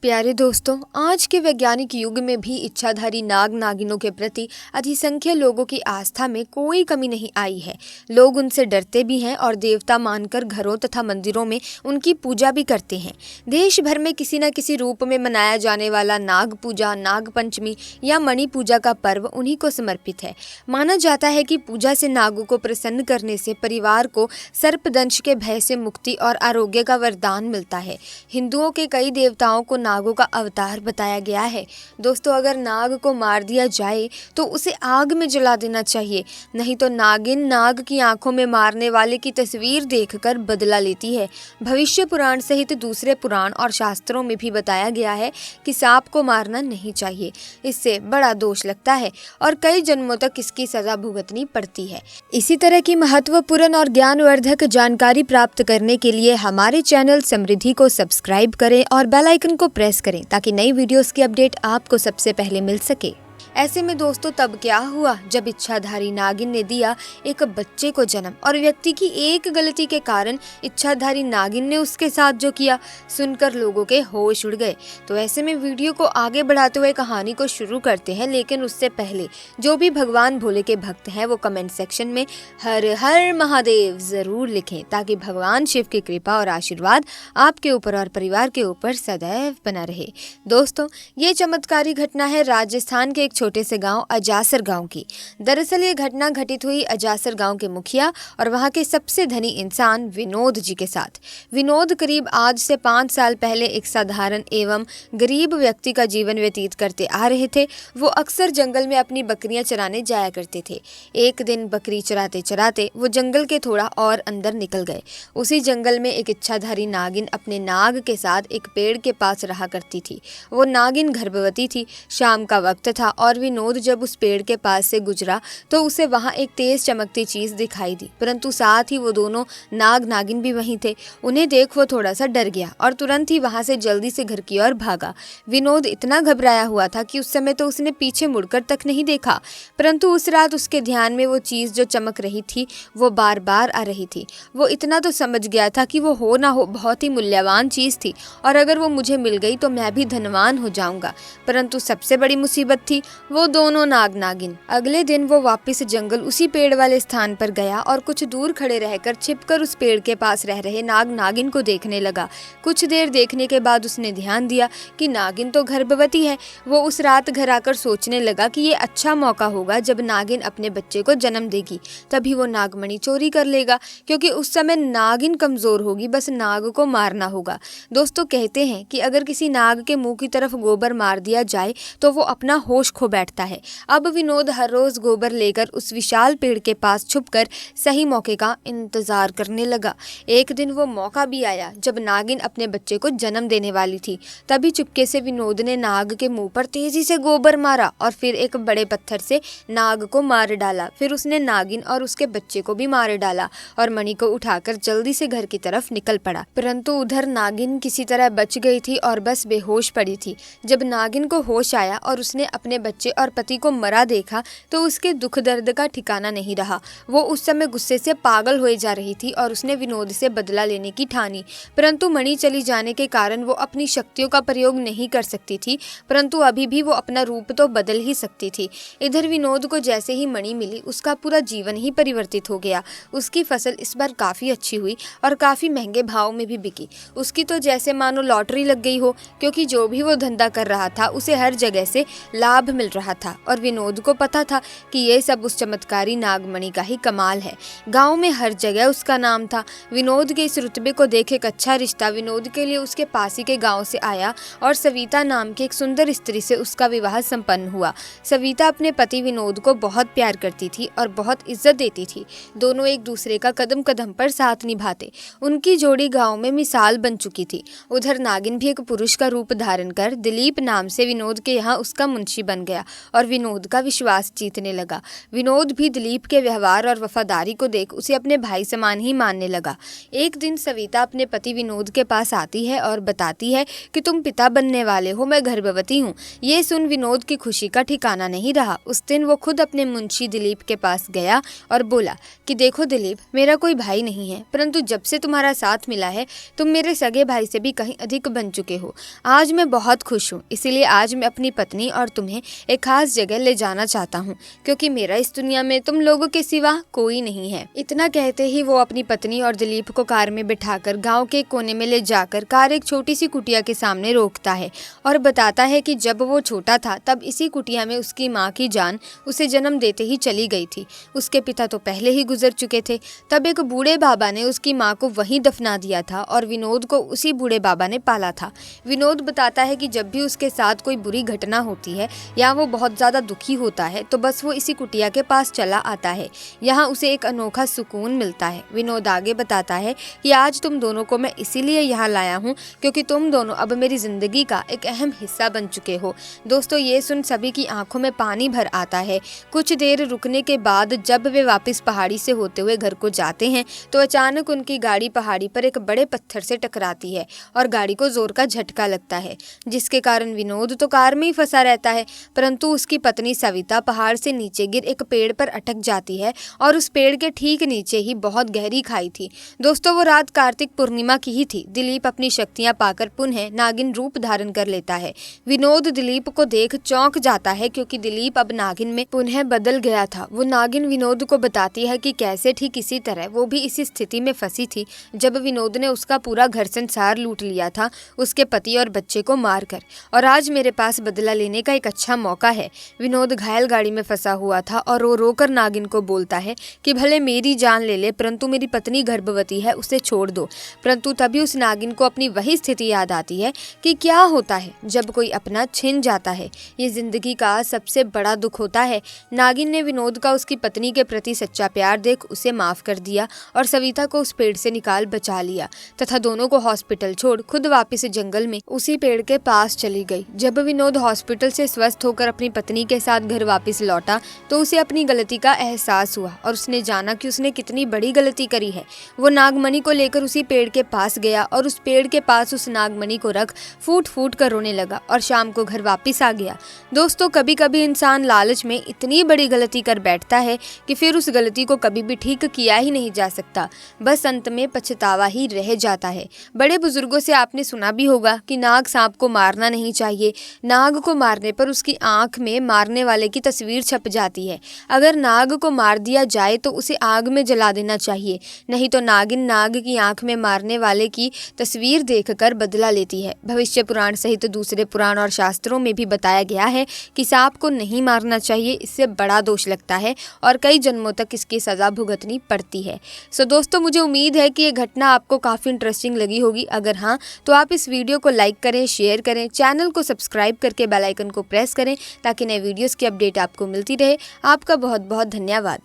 प्यारे दोस्तों, आज के वैज्ञानिक युग में भी इच्छाधारी नाग नागिनों के प्रति अधिसंख्य लोगों की आस्था में कोई कमी नहीं आई है। लोग उनसे डरते भी हैं और देवता मानकर घरों तथा मंदिरों में उनकी पूजा भी करते हैं। देश भर में किसी न किसी रूप में मनाया जाने वाला नाग पूजा, नाग पंचमी या मणि पूजा का पर्व उन्हीं को समर्पित है। माना जाता है कि पूजा से नागों को प्रसन्न करने से परिवार को सर्पदंश के भय से मुक्ति और आरोग्य का वरदान मिलता है। हिंदुओं के कई देवताओं को नागों का अवतार बताया गया है। दोस्तों, अगर नाग को मार दिया जाए तो उसे आग में जला देना चाहिए, नहीं तो नागिन नाग की आंखों में मारने वाले की तस्वीर देखकर बदला लेती है। भविष्य पुराण सहित दूसरे पुराण और शास्त्रों में भी बताया गया है कि सांप को मारना नहीं चाहिए, इससे बड़ा दोष लगता है और कई जन्मों तक इसकी सजा भुगतनी पड़ती है। इसी तरह की महत्वपूर्ण और ज्ञानवर्धक जानकारी प्राप्त करने के लिए हमारे चैनल समृद्धि को सब्सक्राइब करें और बेल आइकन को प्रेस करें ताकि नई वीडियोस की अपडेट आपको सबसे पहले मिल सके। ऐसे में दोस्तों, तब क्या हुआ जब इच्छाधारी नागिन ने दिया एक बच्चे को जन्म और व्यक्ति की एक गलती के कारण इच्छाधारी नागिन ने उसके साथ जो किया, सुनकर लोगों के होश उड़ गए। तो ऐसे में वीडियो को आगे बढ़ाते हुए कहानी को शुरू करते हैं, लेकिन उससे पहले जो भी भगवान भोले के भक्त हैं वो कमेंट सेक्शन में हर हर महादेव जरूर लिखें ताकि भगवान शिव की कृपा और आशीर्वाद आपके ऊपर और परिवार के ऊपर सदैव बना रहे। दोस्तों, ये चमत्कारी घटना है राजस्थान के एक छोटे से गांव अजासर गांव की। दरअसल ये घटना घटित हुई अजासर गांव के मुखिया और वहां के सबसे धनी इंसान विनोद जी के साथ। विनोद करीब आज से 5 साल पहले एक साधारण एवं गरीब व्यक्ति का जीवन व्यतीत करते आ रहे थे। वो अक्सर जंगल में अपनी बकरियां चराने जाया करते थे। एक दिन बकरी चराते चराते वो जंगल के थोड़ा और अंदर निकल गए। उसी जंगल में एक इच्छाधारी नागिन अपने नाग के साथ एक पेड़ के पास रहा करती थी। वो नागिन गर्भवती थी। शाम का वक्त था और विनोद जब उस पेड़ के पास से गुजरा तो उसे वहां एक तेज चमकती चीज दिखाई दी, परंतु साथ ही वो दोनों नाग नागिन भी वहीं थे। उन्हें देख वो थोड़ा सा डर गया और तुरंत ही वहां से जल्दी से घर की ओर भागा। विनोद इतना घबराया हुआ था कि उस समय तो उसने पीछे मुड़कर तक नहीं देखा, परंतु उस रात उसके ध्यान में वो चीज जो चमक रही थी वो बार बार आ रही थी। वो इतना तो समझ गया था कि वो हो ना हो बहुत ही मूल्यवान चीज थी और अगर वो मुझे मिल गई तो मैं भी धनवान हो जाऊंगा। परंतु सबसे बड़ी मुसीबत थी वो दोनों नाग नागिन। अगले दिन वो वापस जंगल उसी पेड़ वाले स्थान पर गया और कुछ दूर खड़े रहकर छिपकर उस पेड़ के पास रह रहे नाग नागिन को देखने लगा। कुछ देर देखने के बाद उसने ध्यान दिया कि नागिन तो गर्भवती है। वो उस रात घर आकर सोचने लगा कि ये अच्छा मौका होगा जब नागिन अपने बच्चे को जन्म देगी, तभी वो नागमणि चोरी कर लेगा, क्योंकि उस समय नागिन कमजोर होगी, बस नाग को मारना होगा। दोस्तों, कहते हैं कि अगर किसी नाग के मुंह की तरफ गोबर मार दिया जाए तो वो अपना होश खो बैठता है। अब विनोद हर रोज गोबर लेकर उस विशाल पेड़ के पास छुपकर सही मौके का इंतजार करने लगा। एक दिन वो मौका भी आया जब नागिन अपने बच्चे को जन्म देने वाली थी। तभी चुपके से विनोद ने नाग के मुंह पर तेजी से गोबर मारा और फिर एक बड़े पत्थर से नाग को मार डाला। फिर उसने नागिन और उसके बच्चे को भी मार डाला और मणि को उठाकर जल्दी से घर की तरफ निकल पड़ा। परंतु उधर नागिन किसी तरह बच गई थी और बस बेहोश पड़ी थी। जब नागिन को होश आया और उसने अपने बच्चे और पति को मरा देखा तो उसके दुख दर्द का ठिकाना नहीं रहा। वो उस समय गुस्से से पागल होए जा रही थी और उसने विनोद से बदला लेने की ठानी। परंतु मणि चली जाने के कारण वो अपनी शक्तियों का प्रयोग नहीं कर सकती थी, परंतु अभी भी वो अपना रूप तो बदल ही सकती थी। इधर विनोद को जैसे ही मणि मिली उसका पूरा जीवन ही परिवर्तित हो गया। उसकी फसल इस बार काफी अच्छी हुई और काफी महंगे भाव में भी बिकी। उसकी तो जैसे मानो लॉटरी लग गई हो, क्योंकि जो भी वो धंधा कर रहा था उसे हर जगह से लाभ मिल रहा था और विनोद को पता था कि ये सब उस चमत्कारी नागमणि का ही कमाल है। गांव में हर जगह उसका नाम था। विनोद के इस रुतबे को देख एक अच्छा रिश्ता विनोद के लिए उसके पास ही के गांव से आया और सविता नाम की एक सुंदर स्त्री से उसका विवाह संपन्न हुआ। सविता अपने पति विनोद को बहुत प्यार करती थी और बहुत इज्जत देती थी। दोनों एक दूसरे का कदम कदम पर साथ निभाते। उनकी जोड़ी गाँव में मिसाल बन चुकी थी। उधर नागिन भी एक पुरुष का रूप धारण कर दिलीप नाम से विनोद के यहाँ उसका मुंशी बन गया। गया और विनोद का विश्वास जीतने लगा। विनोद भी दिलीप के व्यवहार और वफादारी को देख उसे अपने भाई समान ही मानने लगा। एक दिन सविता अपने पति विनोद के पास आती है और बताती है कि तुम पिता बनने वाले हो, मैं गर्भवती हूँ। ये सुन विनोद की खुशी का ठिकाना नहीं रहा। उस दिन वो खुद अपने मुंशी दिलीप के पास गया और बोला कि देखो दिलीप, मेरा कोई भाई नहीं है, परंतु जब से तुम्हारा साथ मिला है तुम मेरे सगे भाई से भी कहीं अधिक बन चुके हो। आज मैं बहुत खुश हूँ, इसीलिए आज मैं अपनी पत्नी और तुम्हें एक खास जगह ले जाना चाहता हूँ, क्योंकि मेरा इस दुनिया में तुम लोगों के सिवा कोई नहीं है। इतना कहते ही वो अपनी पत्नी और दिलीप को कार में बिठाकर गांव के कोने में ले जाकर कार एक छोटी सी कुटिया के सामने रोकता है और बताता है कि जब वो छोटा था तब इसी कुटिया में उसकी माँ की जान उसे जन्म देते ही चली गई थी। उसके पिता तो पहले ही गुजर चुके थे। तब एक बूढ़े बाबा ने उसकी माँ को वहीं दफना दिया था और विनोद को उसी बूढ़े बाबा ने पाला था। विनोद बताता है कि जब भी उसके साथ कोई बुरी घटना होती है या वो बहुत ज़्यादा दुखी होता है तो बस वो इसी कुटिया के पास चला आता है। यहाँ उसे एक अनोखा सुकून मिलता है। विनोद आगे बताता है कि आज तुम दोनों को मैं इसीलिए यहाँ लाया हूँ क्योंकि तुम दोनों अब मेरी ज़िंदगी का एक अहम हिस्सा बन चुके हो। दोस्तों, ये सुन सभी की आंखों में पानी भर आता है। कुछ देर रुकने के बाद जब वे वापस पहाड़ी से होते हुए घर को जाते हैं तो अचानक उनकी गाड़ी पहाड़ी पर एक बड़े पत्थर से टकराती है और गाड़ी को जोर का झटका लगता है, जिसके कारण विनोद तो कार में ही फंसा रहता है, परंतु उसकी पत्नी सविता पहाड़ से नीचे गिर एक पेड़ पर अटक जाती है और उस पेड़ के ठीक नीचे ही बहुत गहरी खाई थी। दोस्तों, वो रात कार्तिक पूर्णिमा की ही थी। दिलीप अपनी शक्तियां पाकर पुनः नागिन रूप धारण कर लेता है। विनोद दिलीप को देख चौंक जाता है क्योंकि दिलीप अब नागिन में पुनः बदल गया था। वो नागिन विनोद को बताती है कि कैसे ठीक इसी तरह वो भी इसी स्थिति में फंसी थी जब विनोद ने उसका पूरा घर संसार लूट लिया था, उसके पति और बच्चे को मारकर, और आज मेरे पास बदला लेने का एक अच्छा मौका है। विनोद घायल गाड़ी में फंसा हुआ था और रो रो कर नागिन को बोलता है कि भले मेरी जान ले ले परंतु मेरी पत्नी गर्भवती है, उसे छोड़ दो। परंतु तभी उस नागिन को अपनी वही स्थिति याद आती है कि क्या होता है जब कोई अपना छिन जाता है। ये जिंदगी का सबसे बड़ा दुख होता है। नागिन ने विनोद का उसकी पत्नी के प्रति सच्चा प्यार देख उसे माफ कर दिया और सविता को उस पेड़ से निकाल बचा लिया तथा दोनों को हॉस्पिटल छोड़ खुद वापस जंगल में उसी पेड़ के पास चली गई। जब विनोद हॉस्पिटल से स्वस्थ होकर अपनी पत्नी के साथ घर वापस लौटा तो उसे अपनी गलती का एहसास हुआ और उसने जाना कि उसने कितनी बड़ी गलती करी है। वो नागमणि को लेकर उसी पेड़ के पास गया और उस पेड़ के पास उस नागमणि को रख फूट फूट कर रोने लगा और शाम को घर वापस आ गया। दोस्तों, कभी कभी इंसान लालच में इतनी बड़ी गलती कर बैठता है कि फिर उस गलती को कभी भी ठीक किया ही नहीं जा सकता, बस अंत में पछतावा ही रह जाता है। बड़े बुजुर्गों से आपने सुना भी होगा कि नाग सांप को मारना नहीं चाहिए। नाग को मारने पर उसकी आंख में मारने वाले की तस्वीर छप जाती है। अगर नाग को मार दिया जाए तो उसे आग में जला देना चाहिए, नहीं तो नागिन नाग की आंख में मारने वाले की तस्वीर देखकर बदला लेती है। भविष्य पुराण सहित दूसरे पुराण और शास्त्रों में भी बताया गया है कि सांप को नहीं मारना चाहिए, इससे बड़ा दोष लगता है और कई जन्मों तक इसकी सजा भुगतनी पड़ती है। सो दोस्तों, मुझे उम्मीद है कि ये घटना आपको काफ़ी इंटरेस्टिंग लगी होगी। अगर हाँ तो आप इस वीडियो को लाइक करें, शेयर करें, चैनल को सब्सक्राइब करके बेल आइकन को प्रेस करें ताकि नए वीडियोस की अपडेट आपको मिलती रहे। आपका बहुत बहुत धन्यवाद।